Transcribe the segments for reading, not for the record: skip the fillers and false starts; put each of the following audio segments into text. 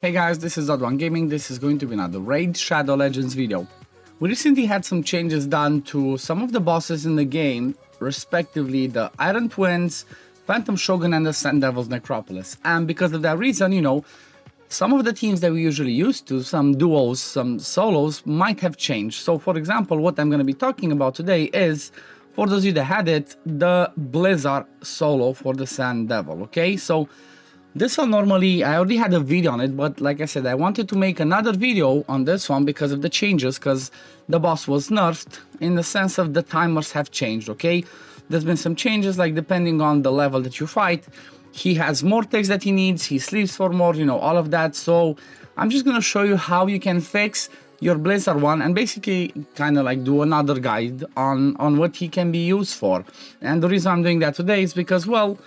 Hey guys, this is Odd1 Gaming. This is going to be another Raid Shadow Legends video. We recently had some changes done to some of the bosses in the game, respectively the Iron Twins, Phantom Shogun and the Sand Devil's Necropolis. And because of that reason, some of the teams that we usually used to, some duos, some solos, might have changed. So for example, what I'm going to be talking about today is, for those of you that had it, the Blizaar solo for the Sand Devil, okay? So this one normally, I already had a video on it, but like I said, I wanted to make another video on this one because of the changes, because the boss was nerfed in the sense of the timers have changed, okay? There's been some changes, like depending on the level that you fight, he has more ticks that he needs, he sleeps for more, all of that. So I'm just going to show you how you can fix your Blizaar one and basically kind of like do another guide on what he can be used for. And the reason I'm doing that today is because, well,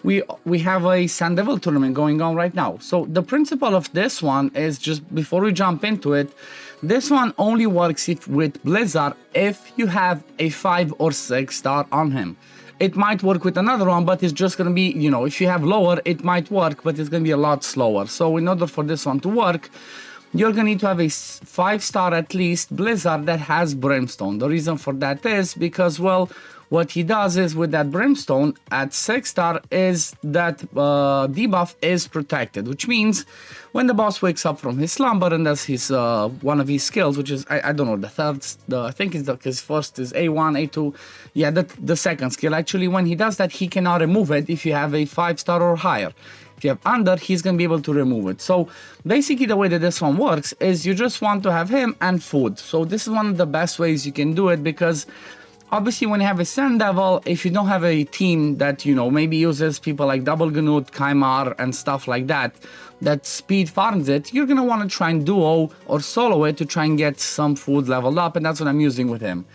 we have a Sand Devil tournament going on right now. So the principle of this one is, just before we jump into it, this one only works with Blizaar if you have a 5 or 6 star on him. It might work with another one, but it's just going to be, if you have lower, it might work, but it's going to be a lot slower. So in order for this one to work, you're going to need to have a 5 star at least Blizaar that has Brimstone. The reason for that is because, well, what he does is with that Brimstone at 6 star is that debuff is protected, which means when the boss wakes up from his slumber and does his one of his skills, which is, I don't know, the third, I think his first is A1, A2, yeah, the second skill. Actually, when he does that, he cannot remove it if you have a 5 star or higher. If you have under, he's going to be able to remove it. So basically the way that this one works is you just want to have him and food. So this is one of the best ways you can do it, because obviously when you have a Sand Devil, if you don't have a team that, maybe uses people like Double Gnut, Kaimar and stuff like that, that speed farms it, you're going to want to try and duo or solo it to try and get some food leveled up, and that's what I'm using with him.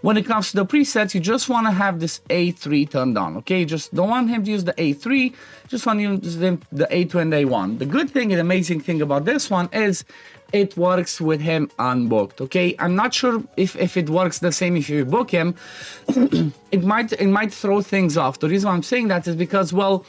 When it comes to the presets, you just want to have this A3 turned on, okay? Just don't want him to use the A3, just want to use the A2 and A1. The good thing and amazing thing about this one is it works with him unbooked, okay? I'm not sure if it works the same if you book him. it might throw things off. The reason why I'm saying that is because, well,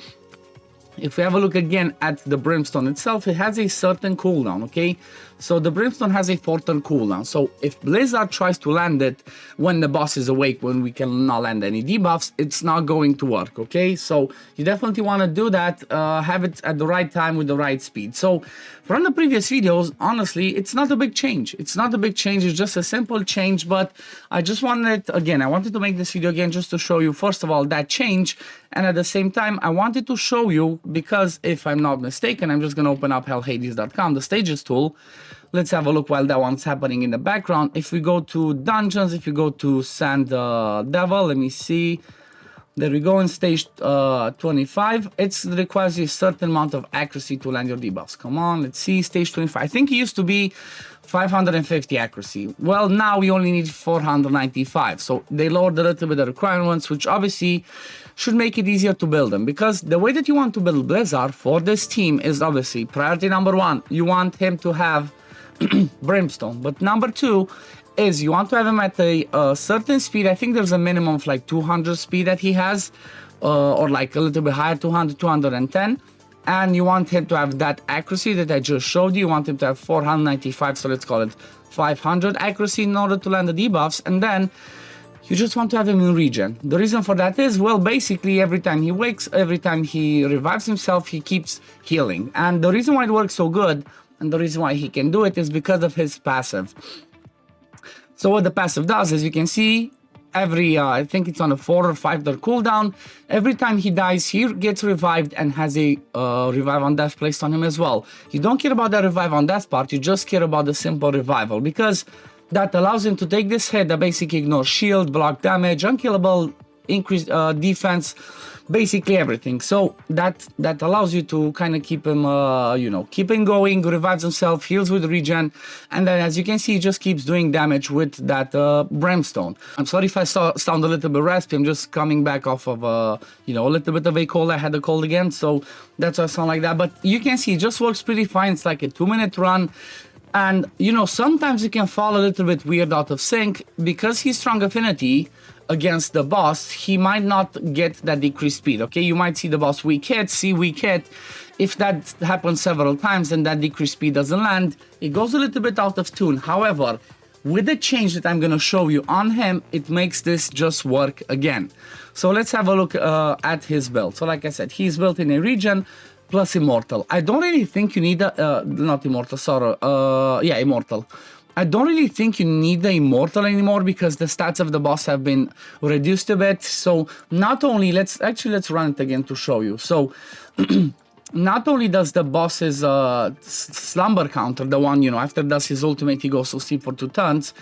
if we have a look again at the Brimstone itself, it has a certain cooldown, okay? So the Brimstone has a 4-turn cooldown. So if Blizaar tries to land it when the boss is awake, when we cannot land any debuffs, it's not going to work, okay? So you definitely want to do that, have it at the right time with the right speed. So from the previous videos, honestly, it's not a big change. It's not a big change, it's just a simple change, but I just wanted, again, I wanted to make this video again just to show you, first of all, that change, and at the same time, I wanted to show you, because if I'm not mistaken, I'm just going to open up hellhades.com, the stages tool. Let's have a look while that one's happening in the background. If we go to dungeons, if you go to Sand Devil, let me see. There we go in stage 25. It requires you a certain amount of accuracy to land your debuffs. Come on, let's see, stage 25. I think it used to be 550 accuracy. Well, now we only need 495. So they lowered a little bit the requirements, which obviously should make it easier to build them. Because the way that you want to build Blizaar for this team is obviously priority number 1. You want him to have Brimstone. But number 2 is you want to have him at a certain speed. I think there's a minimum of like 200 speed that he has, or like a little bit higher, 200, 210. And you want him to have that accuracy that I just showed you. You want him to have 495, so let's call it 500 accuracy in order to land the debuffs. And then you just want to have him in regen. The reason for that is, well, basically every time he wakes, every time he revives himself, he keeps healing. And the reason why it works so good, and the reason why he can do it, is because of his passive. So what the passive does is, you can see every, I think it's on a 4 or 5 turn cooldown, every time he dies, he gets revived and has a revive on death placed on him as well. You don't care about the revive on death part, you just care about the simple revival, because that allows him to take this hit that basically ignores shield, block damage, unkillable, increased defense, basically everything. So that allows you to kind of keep him, keep him going, revives himself, heals with regen, and then as you can see, he just keeps doing damage with that Brimstone. I'm sorry if I sound a little bit raspy. I'm just coming back off of a little bit of a cold. I had a cold again, so that's why I sound like that. But you can see it just works pretty fine. It's like a 2-minute run. And, you know, sometimes you can fall a little bit weird out of sync because he's strong affinity against the boss. He might not get that decreased speed, okay? You might see the boss weak hit, see weak hit. If that happens several times and that decreased speed doesn't land, it goes a little bit out of tune. However, with the change that I'm gonna show you on him, it makes this just work again. So let's have a look at his build. So like I said, he's built in a region plus immortal. I don't really think you need a, not immortal, sorry, yeah, immortal. I don't really think you need the immortal anymore because the stats of the boss have been reduced a bit. So not only, let's run it again to show you. So not only does the boss's slumber counter, the one, you know, after does his ultimate, he goes to sleep for 2 turns.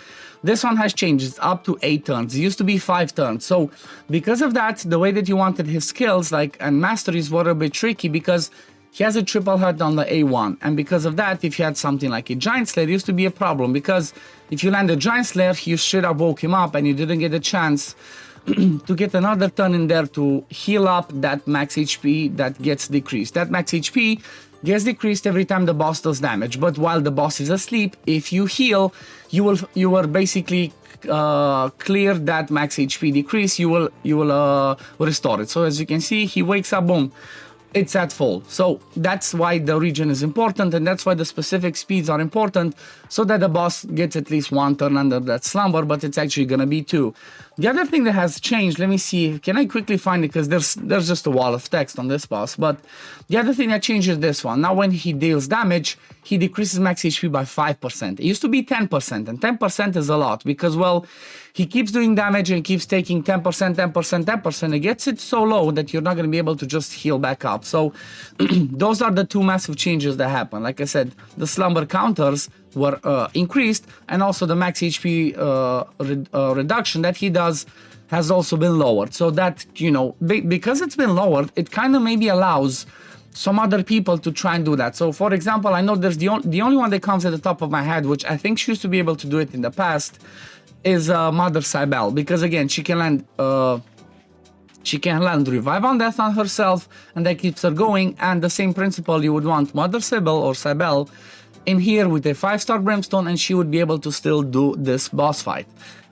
This one has changed, it's up to 8 turns. It used to be 5 turns. So because of that, the way that you wanted his skills, like, and masteries were a bit tricky because he has a triple hit on the A1. And because of that, if you had something like a Giant Slayer, it used to be a problem because if you land a Giant Slayer, you should have woke him up and you didn't get a chance to get another turn in there to heal up that max HP that gets decreased. That max HP gets decreased every time the boss does damage, but while the boss is asleep, if you heal, you will basically clear that max HP decrease. You will restore it. So as you can see, he wakes up, boom, it's at full. So that's why the region is important, and that's why the specific speeds are important, so that the boss gets at least 1 turn under that slumber, but it's actually gonna be 2. The other thing that has changed, let me see, can I quickly find it, because there's just a wall of text on this boss, but the other thing that changes this one, now when he deals damage, he decreases max HP by 5%. It used to be 10%, and 10% is a lot, because, well, he keeps doing damage and keeps taking 10%, 10%, 10%. It gets it so low that you're not going to be able to just heal back up. So those are the 2 massive changes that happen. Like I said, the slumber counters were increased, and also the max HP reduction that he does has also been lowered. So that, you know, because it's been lowered, it kind of maybe allows some other people to try and do that. So for example, I know there's the only one that comes at the top of my head, which I think she used to be able to do it in the past, is Mother Cybele, because again, she can land Revive on Death on herself, and that keeps her going. And the same principle, you would want Mother Cybele in here with a 5-star Brimstone, and she would be able to still do this boss fight.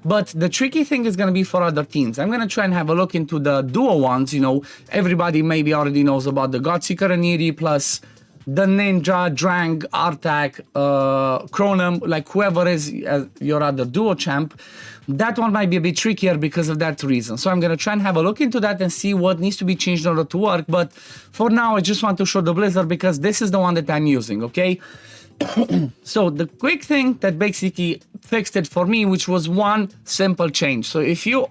But the tricky thing is going to be for other teams. I'm going to try and have a look into the duo ones. You know, everybody maybe already knows about the Godseeker and Neri, plus the Ninja, Drang, Artak, Chronom, like whoever is your other duo champ. That one might be a bit trickier because of that reason. So I'm going to try and have a look into that and see what needs to be changed in order to work. But for now, I just want to show the Blizaar because this is the one that I'm using, okay? So the quick thing that basically fixed it for me, which was one simple change. So if you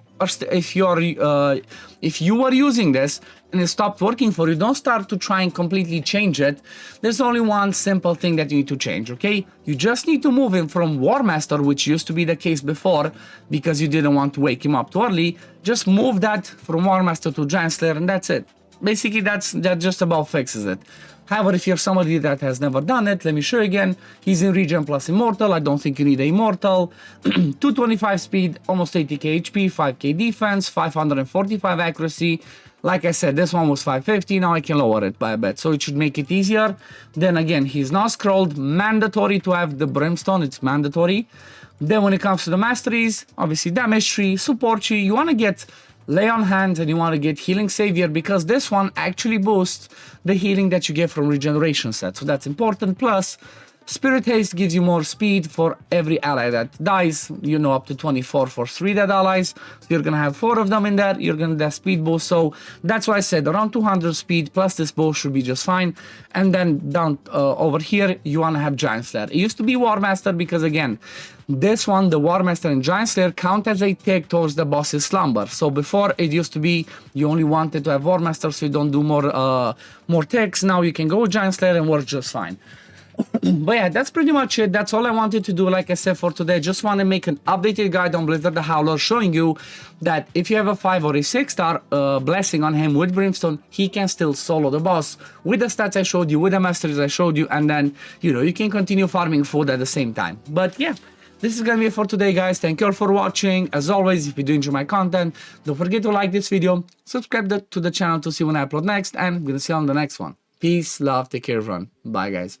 were using this and it stopped working for you, don't start to try and completely change it. There's only one simple thing that you need to change, okay? You just need to move him from War Master, which used to be the case before because you didn't want to wake him up too early. Just move that from War Master to Giant Slayer, and that's it. Basically, that just about fixes it. However, if you're somebody that has never done it, let me show you again. He's in region plus immortal. I don't think you need a immortal. 225 speed, almost 80k HP, 5k defense, 545 accuracy. Like I said, this one was 550. Now I can lower it by a bit, so it should make it easier. Then again, he's not scrolled. Mandatory to have the Brimstone. It's mandatory. Then when it comes to the masteries, obviously damage tree, support tree. You want to get Lay on Hands and you want to get Healing Savior because this one actually boosts the healing that you get from regeneration set. So that's important. Plus, Spirit Haste gives you more speed for every ally that dies, you know, up to 24 for 3 dead allies. So you're going to have 4 of them in there. You're going to get speed boost. So that's why I said around 200 speed plus this boost should be just fine. And then down over here, you want to have Giant Slayer. It used to be War Master because, again, this one, the War Master and Giant Slayer count as a tick towards the boss's slumber. So before it used to be you only wanted to have War Master so you don't do more ticks. Now you can go with Giant Slayer and work just fine. But yeah, that's pretty much it. That's all I wanted to do, like I said, for today. Just want to make an updated guide on Blizaar the Howler, showing you that if you have a 5 or a 6-star blessing on him with Brimstone, he can still solo the boss with the stats I showed you, with the masteries I showed you, and then, you know, you can continue farming food at the same time. But yeah, this is gonna be it for today, guys. Thank you all for watching. As always, if you do enjoy my content, don't forget to like this video, subscribe to the channel to see when I upload next, and I'm gonna see you on the next one. Peace, love, take care, everyone. Bye, guys.